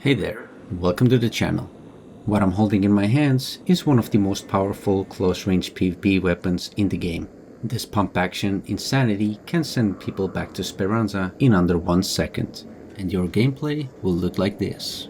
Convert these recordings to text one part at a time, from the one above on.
Hey there, welcome to the channel. What I'm holding in my hands is one of the most powerful close-range PvP weapons in the game. This pump-action insanity can send people back to Speranza in under 1 second, and your gameplay will look like this.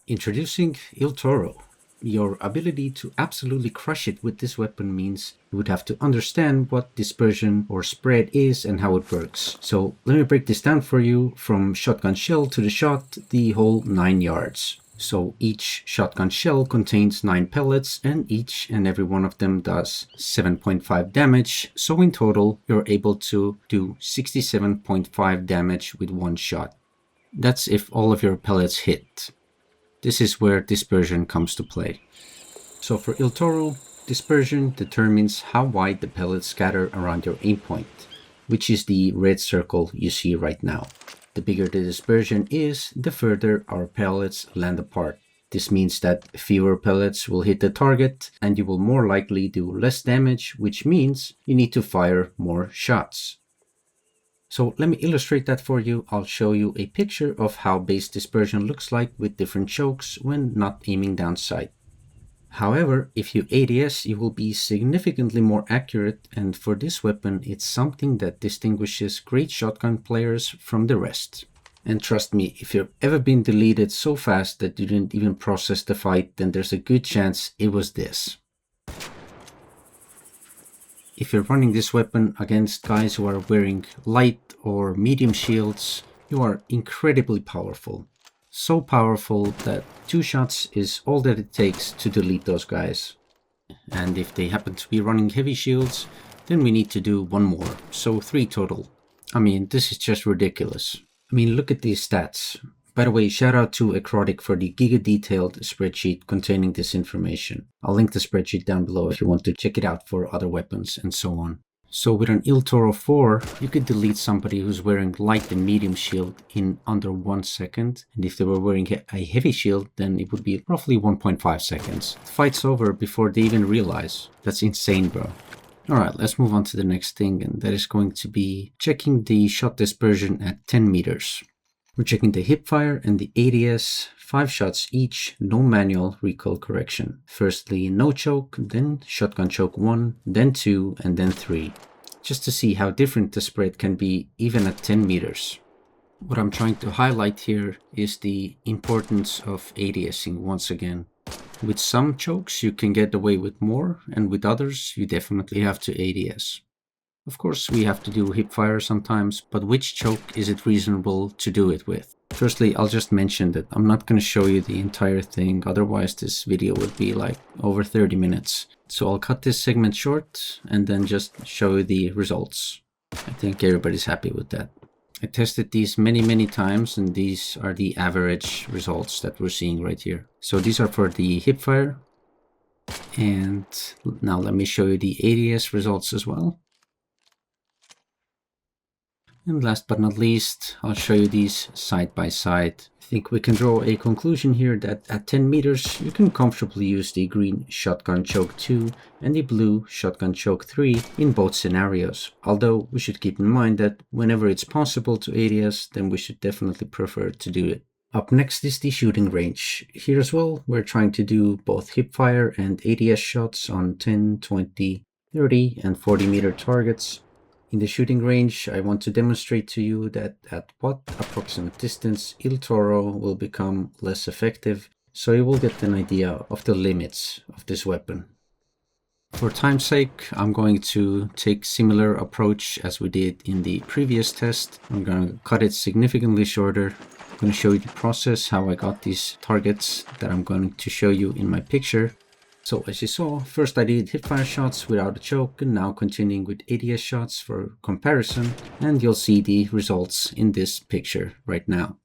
Introducing Il Toro. Your ability to absolutely crush it with this weapon means you would have to understand what dispersion or spread is and how it works. So let me break this down for you from shotgun shell to the shot, the whole 9 yards. So each shotgun shell contains 9 pellets and each and every one of them does 7.5 damage. So in total, you're able to do 67.5 damage with one shot. That's if all of your pellets hit. This is where dispersion comes to play. So for Il Toro, dispersion determines how wide the pellets scatter around your aim point, which is the red circle you see right now. The bigger the dispersion is, the further our pellets land apart. This means that fewer pellets will hit the target and you will more likely do less damage, which means you need to fire more shots. So let me illustrate that for you. I'll show you a picture of how base dispersion looks like with different chokes when not aiming down sight. However, if you ADS, you will be significantly more accurate, and for this weapon, it's something that distinguishes great shotgun players from the rest. And trust me, if you've ever been deleted so fast that you didn't even process the fight, then there's a good chance it was this. If you're running this weapon against guys who are wearing light or medium shields, you are incredibly powerful. So powerful that 2 shots is all that it takes to delete those guys. And if they happen to be running heavy shields, then we need to do 1 more, so 3 total. I mean, this is just ridiculous. I mean, look at these stats. By the way, shout out to Acrotic for the giga-detailed spreadsheet containing this information. I'll link the spreadsheet down below if you want to check it out for other weapons and so on. So with an Il Toro 4, you could delete somebody who's wearing light and medium shield in under 1 second. And if they were wearing a heavy shield, then it would be roughly 1.5 seconds. The fight's over before they even realize. That's insane, bro. Alright, let's move on to the next thing, and that is going to be checking the shot dispersion at 10 meters. We're checking the Hipfire and the ADS, 5 shots each, no manual recoil correction. Firstly, no choke, then shotgun choke 1, then 2, and then 3. Just to see how different the spread can be even at 10 meters. What I'm trying to highlight here is the importance of ADSing once again. With some chokes you can get away with more, and with others you definitely have to ADS. Of course, we have to do hipfire sometimes, but which choke is it reasonable to do it with? Firstly, I'll just mention that I'm not going to show you the entire thing, otherwise this video would be like over 30 minutes. So I'll cut this segment short and then just show you the results. I think everybody's happy with that. I tested these many times, and these are the average results that we're seeing right here. So these are for the hipfire. And now let me show you the ADS results as well. And last but not least, I'll show you these side by side. I think we can draw a conclusion here that at 10 meters, you can comfortably use the green shotgun choke 2 and the blue shotgun choke 3 in both scenarios. Although we should keep in mind that whenever it's possible to ADS, then we should definitely prefer to do it. Up next is the shooting range. Here as well, we're trying to do both hipfire and ADS shots on 10, 20, 30 and 40 meter targets. In the shooting range, I want to demonstrate to you that at what approximate distance Il Toro will become less effective, so you will get an idea of the limits of this weapon. For time's sake, I'm going to take similar approach as we did in the previous test. I'm going to cut it significantly shorter. I'm going to show you the process, how I got these targets that I'm going to show you in my picture. So as you saw, first I did hipfire shots without a choke, and now continuing with ADS shots for comparison, and you'll see the results in this picture right now.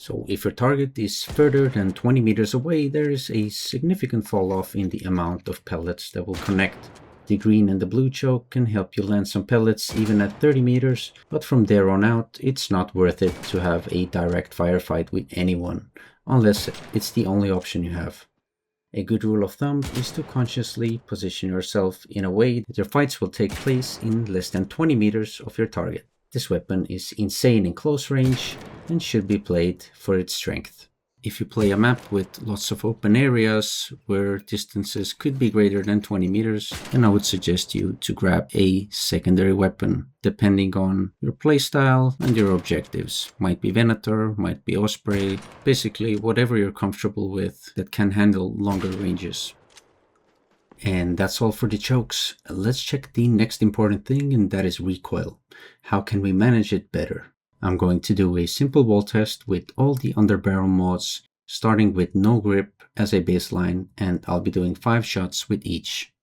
So if your target is further than 20 meters away, there is a significant fall off in the amount of pellets that will connect. The green and the blue choke can help you land some pellets even at 30 meters, but from there on out, it's not worth it to have a direct firefight with anyone, unless it's the only option you have. A good rule of thumb is to consciously position yourself in a way that your fights will take place in less than 20 meters of your target. This weapon is insane in close range and should be played for its strength. If you play a map with lots of open areas where distances could be greater than 20 meters, then I would suggest you to grab a secondary weapon, depending on your playstyle and your objectives. Might be Venator, might be Osprey, basically whatever you're comfortable with that can handle longer ranges. And that's all for the chokes. Let's check the next important thing, and that is recoil. How can we manage it better? I'm going to do a simple wall test with all the Underbarrel mods, starting with no grip as a baseline, and I'll be doing 5 shots with each.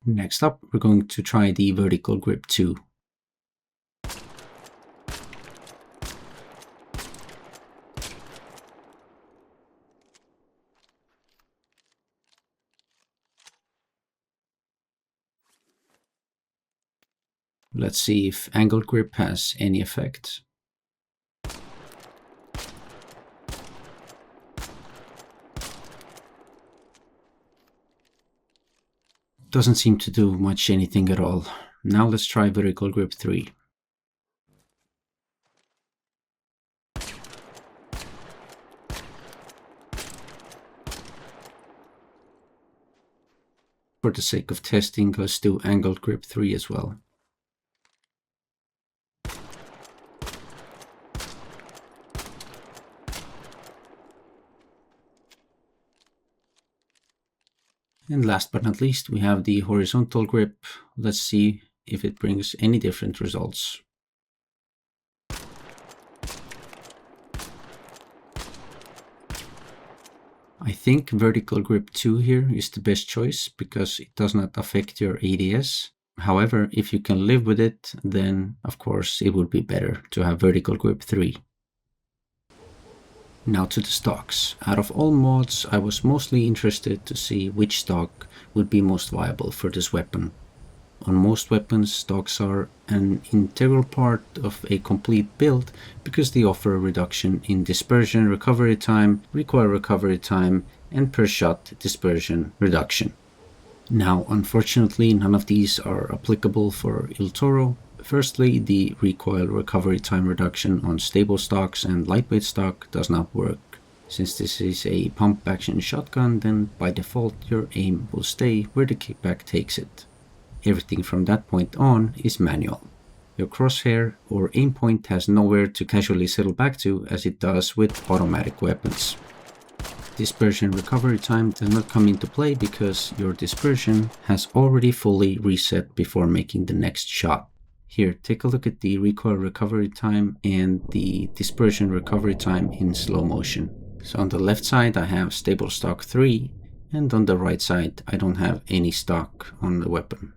Next up, we're going to try the vertical grip 2. Let's see if angled grip has any effect. Doesn't seem to do much anything at all. Now let's try vertical grip 3. For the sake of testing, let's do angled grip 3 as well. And last but not least, we have the horizontal grip. Let's see if it brings any different results. I think vertical grip 2 here is the best choice because it does not affect your ADS. However, if you can live with it, then of course it would be better to have vertical grip 3. Now to the stocks. Out of all mods, I was mostly interested to see which stock would be most viable for this weapon. On most weapons, stocks are an integral part of a complete build because they offer a reduction in dispersion recovery time, recoil recovery time, and per shot dispersion reduction. Now, unfortunately, none of these are applicable for Il Toro. Firstly, the recoil recovery time reduction on stable stocks and lightweight stock does not work. Since this is a pump action shotgun, then by default your aim will stay where the kickback takes it. Everything from that point on is manual. Your crosshair or aim point has nowhere to casually settle back to as it does with automatic weapons. Dispersion recovery time does not come into play because your dispersion has already fully reset before making the next shot. Here, take a look at the recoil recovery time and the dispersion recovery time in slow motion. So on the left side I have stable stock 3, and on the right side I don't have any stock on the weapon.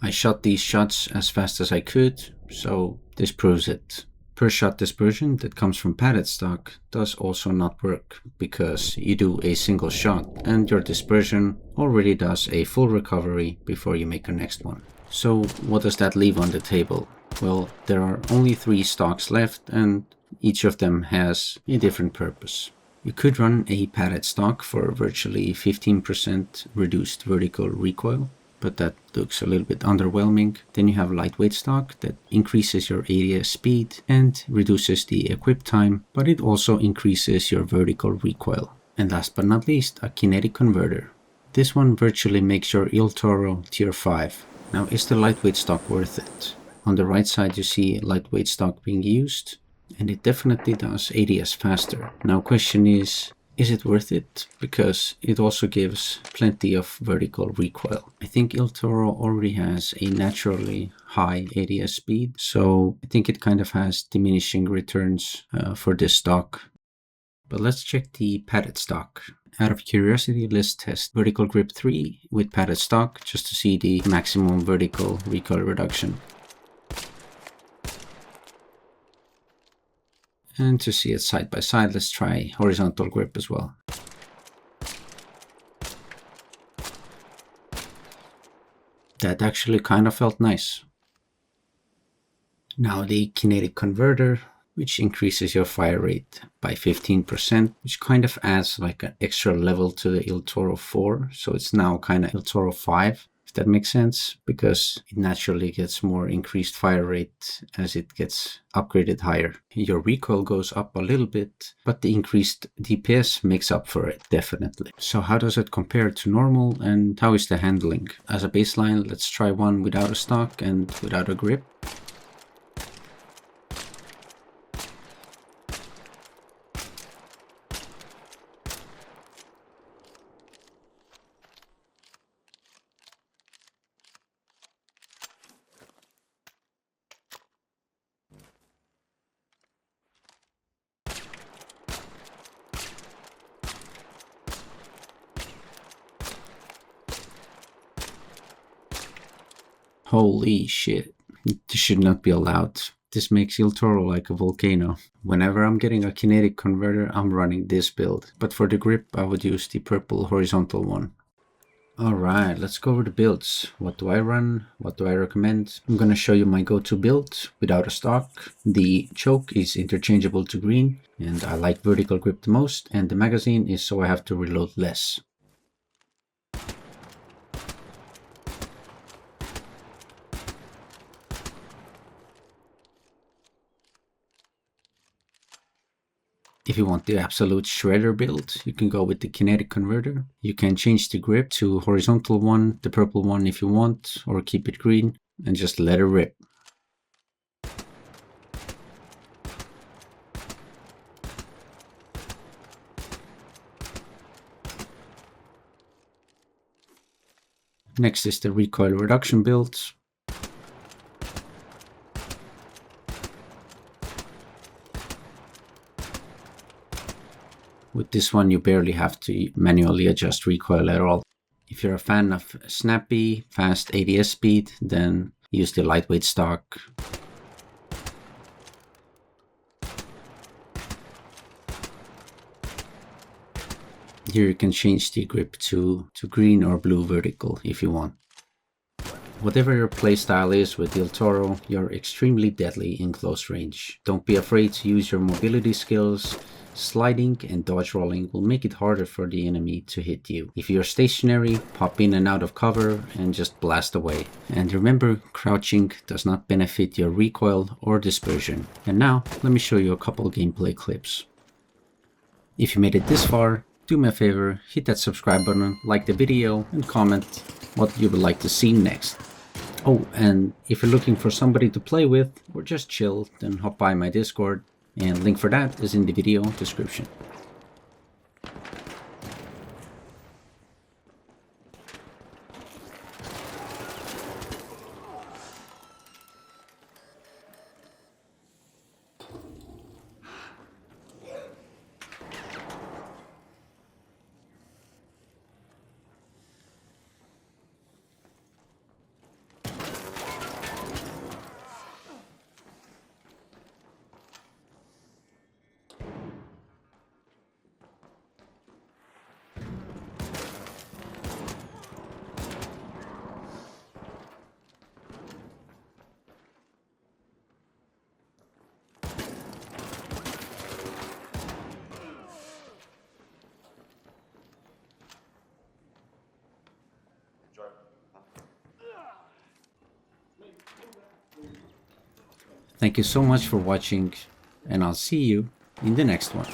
I shot these shots as fast as I could, so this proves it. Per shot dispersion that comes from padded stock does also not work because you do a single shot and your dispersion already does a full recovery before you make your next one. So what does that leave on the table? Well, there are only 3 stocks left and each of them has a different purpose. You could run a padded stock for virtually 15% reduced vertical recoil, but that looks a little bit underwhelming. Then you have lightweight stock that increases your ADS speed and reduces the equip time, but it also increases your vertical recoil. And last but not least, a kinetic converter. This one virtually makes your Il Toro tier 5. Now, is the lightweight stock worth it? On the right side you see lightweight stock being used, and it definitely does ADS faster. Now question is it worth it? Because it also gives plenty of vertical recoil. I think Il Toro already has a naturally high ADS speed, so I think it kind of has diminishing returns for this stock. But let's check the padded stock. Out of curiosity, let's test vertical grip 3 with padded stock just to see the maximum vertical recoil reduction. And to see it side by side, let's try horizontal grip as well. That actually kind of felt nice. Now the kinetic converter, which increases your fire rate by 15%, which kind of adds like an extra level to the Il Toro 4. So it's now kind of Il Toro 5, if that makes sense, because it naturally gets more increased fire rate as it gets upgraded higher. Your recoil goes up a little bit, but the increased DPS makes up for it, definitely. So how does it compare to normal, and how is the handling? As a baseline, let's try one without a stock and without a grip. Holy shit, this should not be allowed. This makes Il Toro like a volcano. Whenever I'm getting a kinetic converter, I'm running this build. But for the grip, I would use the purple horizontal one. Alright, let's go over the builds. What do I run? What do I recommend? I'm gonna show you my go-to build without a stock. The choke is interchangeable to green, and I like vertical grip the most, and the magazine is so I have to reload less. If you want the absolute shredder build, you can go with the kinetic converter. You can change the grip to horizontal one, the purple one if you want, or keep it green and just let it rip. Next is the recoil reduction build. With this one, you barely have to manually adjust recoil at all. If you're a fan of snappy, fast ADS speed, then use the lightweight stock. Here you can change the grip to green or blue vertical if you want. Whatever your playstyle is with Il Toro, you're extremely deadly in close range. Don't be afraid to use your mobility skills. Sliding and dodge rolling will make it harder for the enemy to hit you. If you're stationary, pop in and out of cover and just blast away. And remember, crouching does not benefit your recoil or dispersion. And now, let me show you a couple gameplay clips. If you made it this far, do me a favor, hit that subscribe button, like the video, and comment what you would like to see next. Oh, and if you're looking for somebody to play with or just chill, then hop by my Discord, and link for that is in the video description. Thank you so much for watching, and I'll see you in the next one.